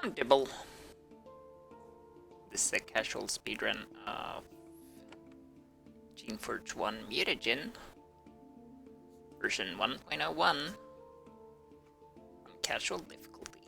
I'm Dibble. This is a casual speedrun of Geneforge 1 Mutagen, version 1.01, on casual difficulty.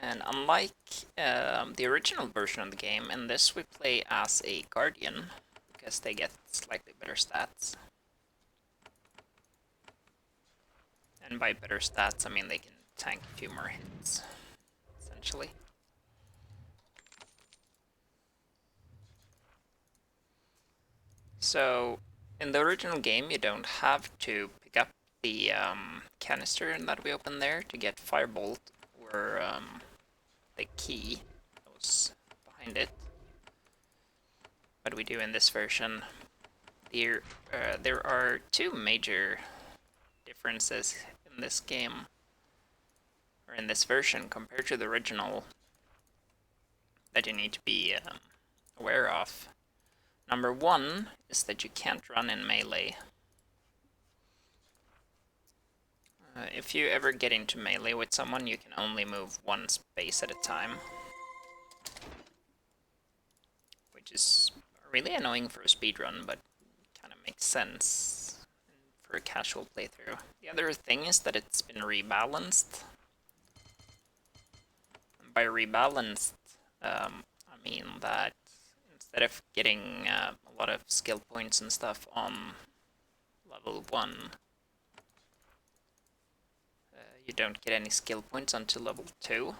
And unlike the original version of the game, in this we play as a guardian, because they get slightly better stats. And by better stats, I mean they can tank a few more hits, essentially. So, in the original game, you don't have to pick up the canister that we opened there to get Firebolt, or the key that was behind it. But we do in this version. There are two major differences in this game, or in this version, compared to the original, that you need to be aware of. Number one is that you can't run in melee. If you ever get into melee with someone, you can only move one space at a time, which is really annoying for a speedrun, but kind of makes sense for a casual playthrough. The other thing is that it's been rebalanced. And by rebalanced, I mean that instead of getting a lot of skill points and stuff on level 1, you don't get any skill points until level 2.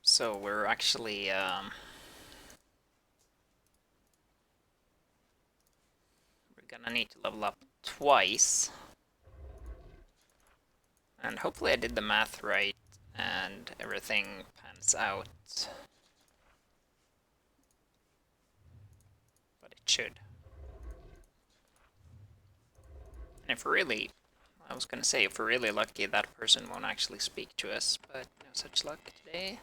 So we're actually we're gonna need to level up twice. And hopefully I did the math right and everything pans out. But it should. And if we're really, I was gonna say, if we're really lucky, that person won't actually speak to us, but no such luck today.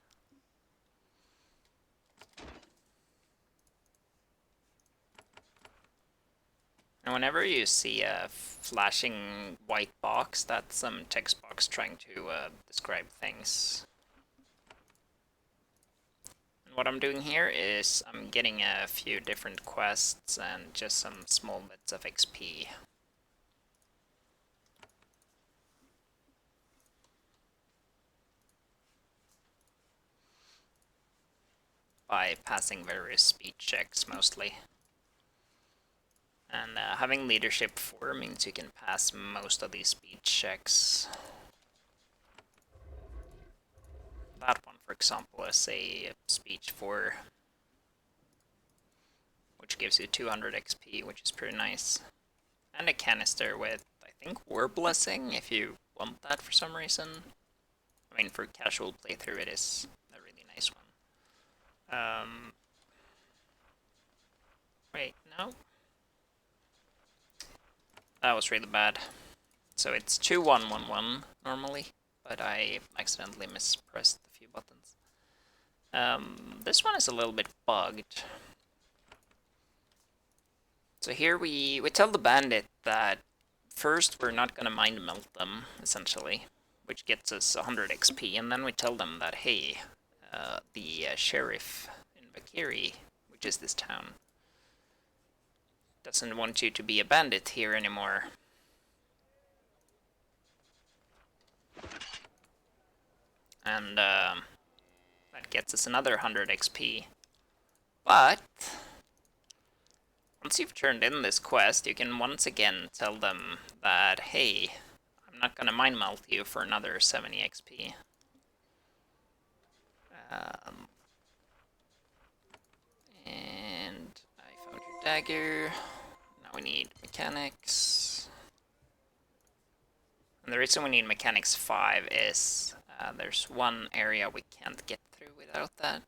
And whenever you see a flashing white box, that's some text box trying to describe things. And what I'm doing here is I'm getting a few different quests and just some small bits of XP. By passing various speed checks, mostly. And having leadership 4 means you can pass most of these speed checks. That one, for example, is a speech 4, which gives you 200 XP, which is pretty nice. And a canister with, I think, War Blessing, if you want that for some reason. I mean, for casual playthrough, it is a really nice one. Wait, no? That was really bad. So it's 2111 normally, but I accidentally mispressed a few buttons. This one is a little bit bugged. So here we tell the bandit that first we're not gonna mind melt them, essentially, which gets us 100 XP, and then we tell them that, hey, the sheriff in Bakiri, which is this town, doesn't want you to be a bandit here anymore. And that gets us another 100 XP. But once you've turned in this quest, you can once again tell them that, hey, I'm not gonna mind melt you for another 70 XP. And I found your dagger. Now we need mechanics. And the reason we need mechanics 5 is there's one area we can't get through without that.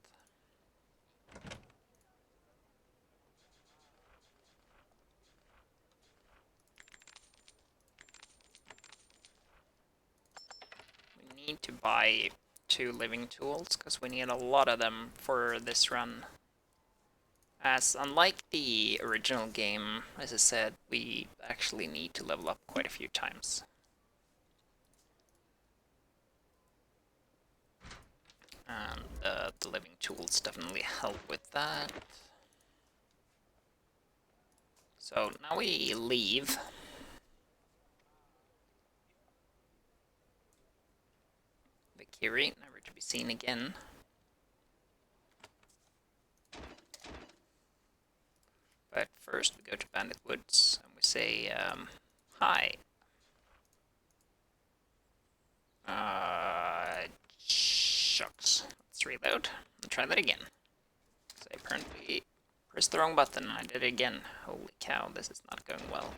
We need to buy 2 living tools, because we need a lot of them for this run. As unlike the original game, as I said, we actually need to level up quite a few times. And the living tools definitely help with that. So now we leave. The Kiri, never to be seen again. But first we go to Bandit Woods and we say, hi. Shucks. Let's reload and try that again. So I apparently pressed the wrong button. I did it again. Holy cow, this is not going well.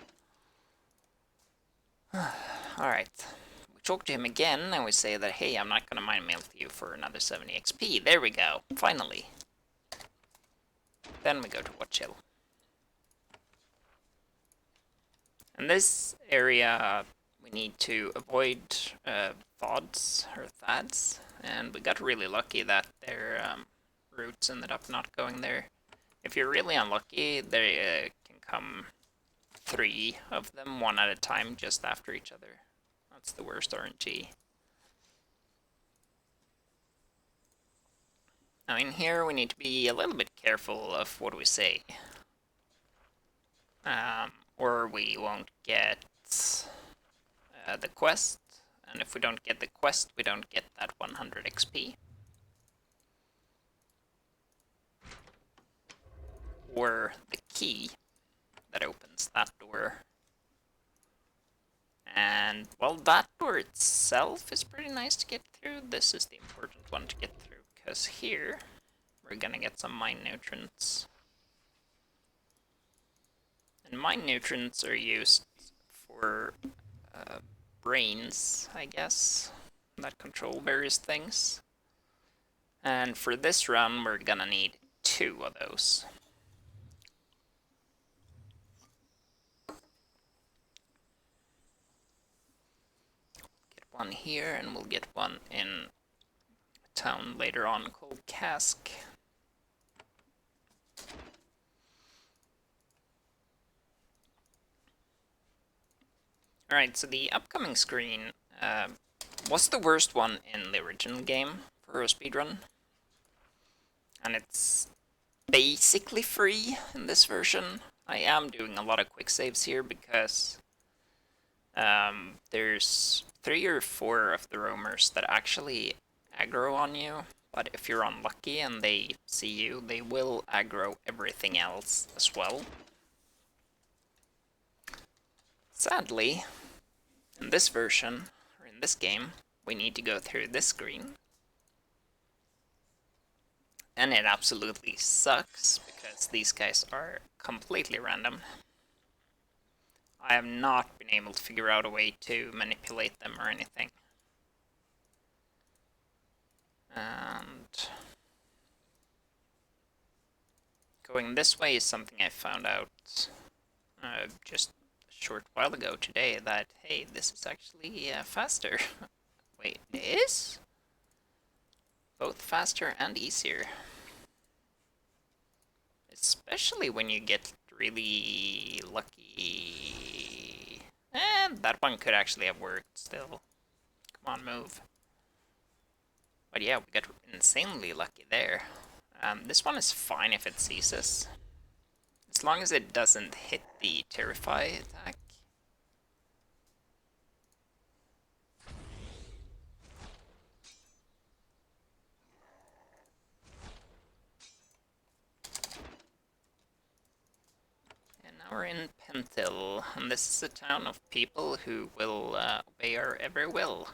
Alright. We talk to him again and we say that, hey, I'm not gonna mind mail to you for another 70 XP. There we go. Finally. Then we go to Watch Hill. In this area, we need to avoid thods or thads, and we got really lucky that their routes ended up not going there. If you're really unlucky, there can come 3 of them, one at a time, just after each other. That's the worst RNG. Now in here, we need to be a little bit careful of what we say. Or we won't get the quest, and if we don't get the quest, we don't get that 100 XP. Or the key that opens that door. And, well, that door itself is pretty nice to get through. This is the important one to get through, because here we're gonna get some mine nutrients. And mine nutrients are used for brains, I guess, that control various things. And for this run, we're gonna need 2 of those. Get one here, and we'll get one in a town later on called Cask. Alright, so the upcoming screen was the worst one in the original game for a speedrun. And it's basically free in this version. I am doing a lot of quick saves here because there's 3 or 4 of the roamers that actually aggro on you. But if you're unlucky and they see you, they will aggro everything else as well. Sadly, in this version, or in this game, we need to go through this screen. And it absolutely sucks, because these guys are completely random. I have not been able to figure out a way to manipulate them or anything. And going this way is something I found out just a short while ago today, that, hey, this is actually faster. Wait, it is? Both faster and easier. Especially when you get really lucky. And that one could actually have worked still. Come on, move. But yeah, we got insanely lucky there. This one is fine if it sees us. As long as it doesn't hit the Terrify attack. And now we're in Pentil, and this is a town of people who will obey our every will.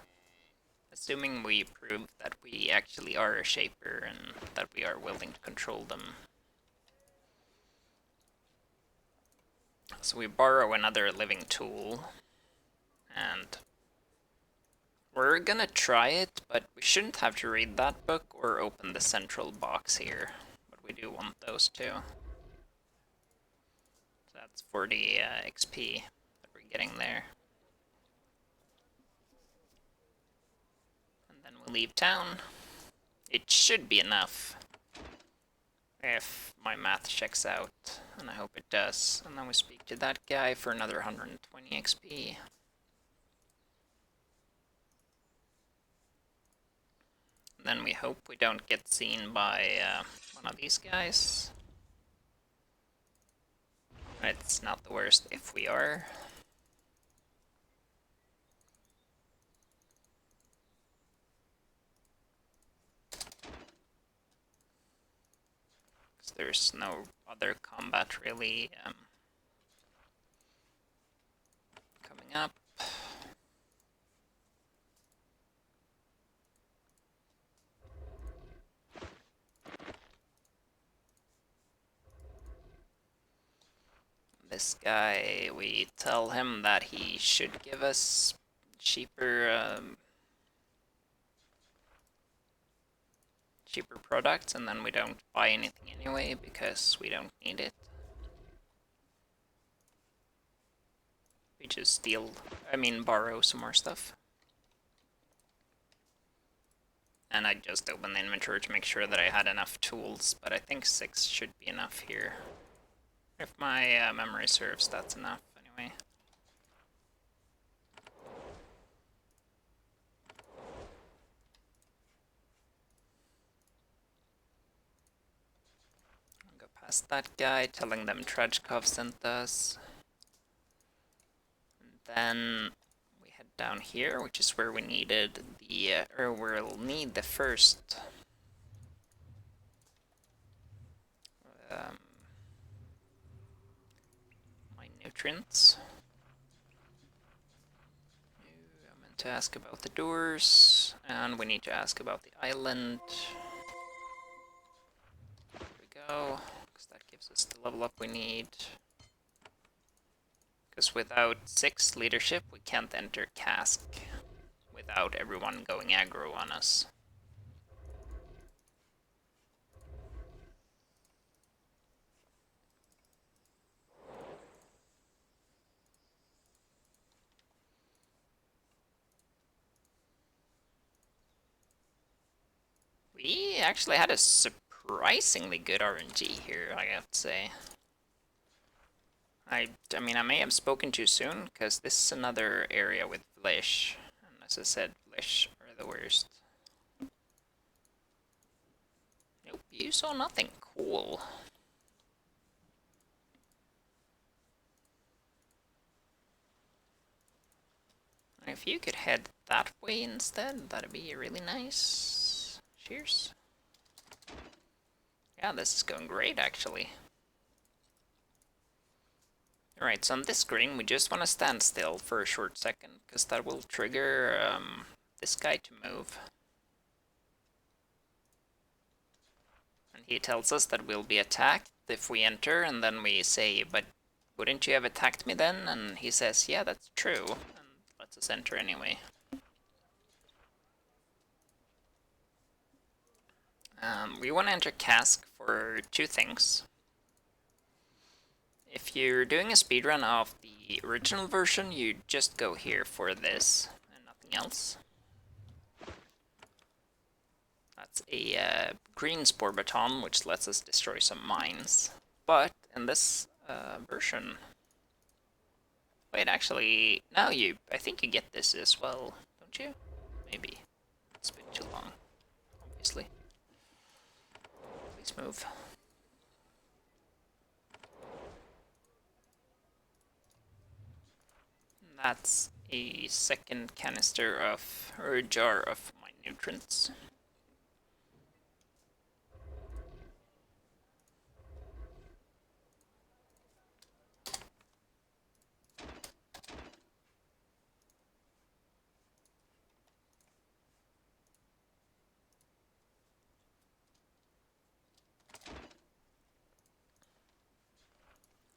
Assuming we prove that we actually are a shaper and that we are willing to control them. So we borrow another living tool, and we're gonna try it, but we shouldn't have to read that book or open the central box here. But we do want those two. So that's 40 XP that we're getting there. And then we'll leave town. It should be enough. If my math checks out, and I hope it does. And then we speak to that guy for another 120 XP. Then we hope we don't get seen by one of these guys. It's not the worst if we are. Because there's no other combat really coming up. This guy, we tell him that he should give us cheaper cheaper products, and then we don't buy anything anyway because we don't need it. We just borrow some more stuff. And I just opened the inventory to make sure that I had enough tools, but I think 6 should be enough here. If my memory serves, that's enough anyway. I'll go past that guy, telling them Trajkov sent us. And then we head down here, which is where we needed the, or we'll need the first my nutrients. I meant to ask about the doors, and we need to ask about the island. There we go, because that gives us the level up we need. Because without 6 leadership, we can't enter Cask without everyone going aggro on us. We actually had a surprisingly good RNG here, I have to say. I mean, I may have spoken too soon, because this is another area with Vlish. And as I said, Vlish are the worst. Nope, you saw nothing. Cool. If you could head that way instead, that'd be really nice. Cheers. Yeah, this is going great, actually. Alright, so on this screen, we just want to stand still for a short second, because that will trigger this guy to move. And he tells us that we'll be attacked if we enter, and then we say, but wouldn't you have attacked me then? And he says, yeah, that's true, and lets us enter anyway. We want to enter Cask for 2 things. If you're doing a speedrun of the original version, you just go here for this and nothing else. That's a green spore baton, which lets us destroy some mines. But in this version... Wait, actually, no, I think you get this as well, don't you? Maybe. It's been too long, obviously. Please move. That's a second canister of, or a jar of my nutrients.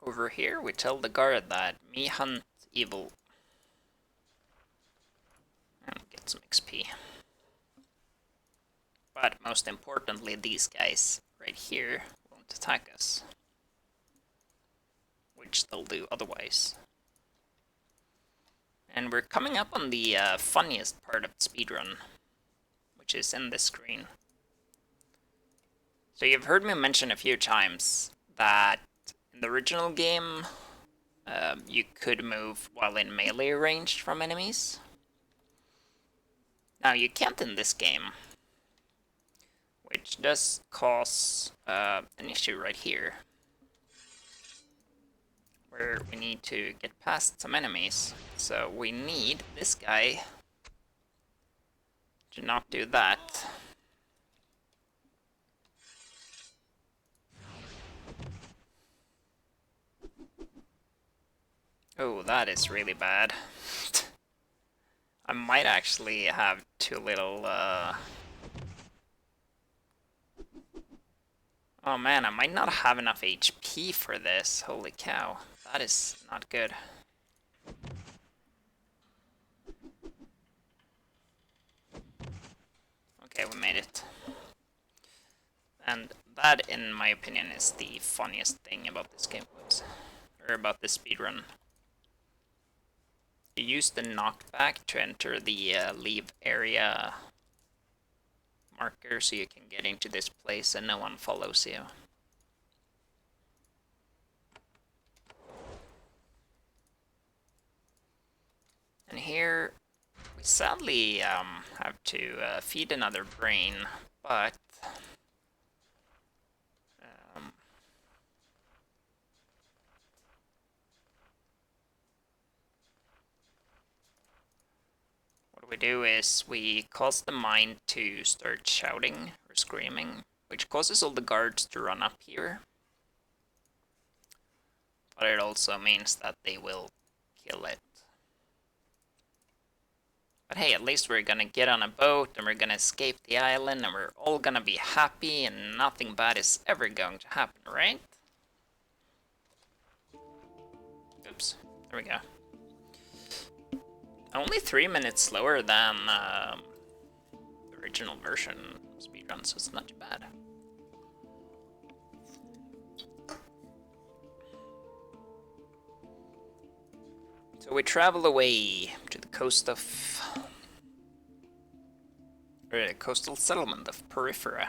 Over here, we tell the guard that me hunt evil. And get some XP. But most importantly, these guys right here won't attack us. Which they'll do otherwise. And we're coming up on the funniest part of the speedrun, which is in this screen. So you've heard me mention a few times that in the original game, you could move while in melee range from enemies. Now you can't in this game, which does cause an issue right here, where we need to get past some enemies. So we need this guy to not do that. Oh, that is really bad. I might actually have too little, Oh man, I might not have enough HP for this. Holy cow. That is not good. Okay, we made it. And that, in my opinion, is the funniest thing about this game, or about this speedrun. You use the knockback to enter the leave area marker so you can get into this place and no one follows you. And here we sadly have to feed another brain, but what we do is we cause the mine to start shouting or screaming, which causes all the guards to run up here. But it also means that they will kill it. But hey, at least we're gonna get on a boat and we're gonna escape the island and we're all gonna be happy and nothing bad is ever going to happen, right? Oops, there we go. Only 3 minutes slower than the original version speedrun, so it's not too bad. So we travel away to the coast of... or the coastal settlement of Periphery.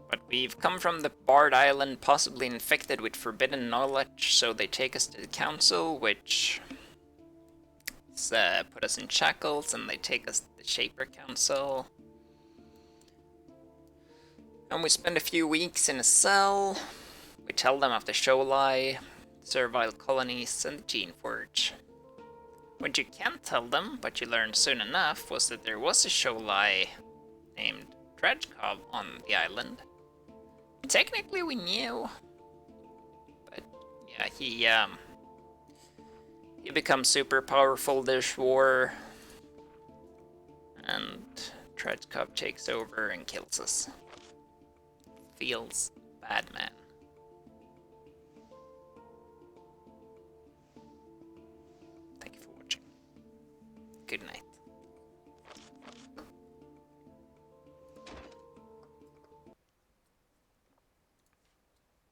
But we've come from the Barred Island, possibly infected with forbidden knowledge, so they take us to the council, which put us in shackles, and they take us to the Shaper Council. And we spend a few weeks in a cell. We tell them of the Sholai, servile colonies, and the Geneforge. What you can't tell them, but you learned soon enough, was that there was a Sholai named Dredgekov on the island. Technically we knew, but yeah, he becomes super powerful this war, and Dredgekov takes over and kills us. Feels bad, man. Thank you for watching. Good night.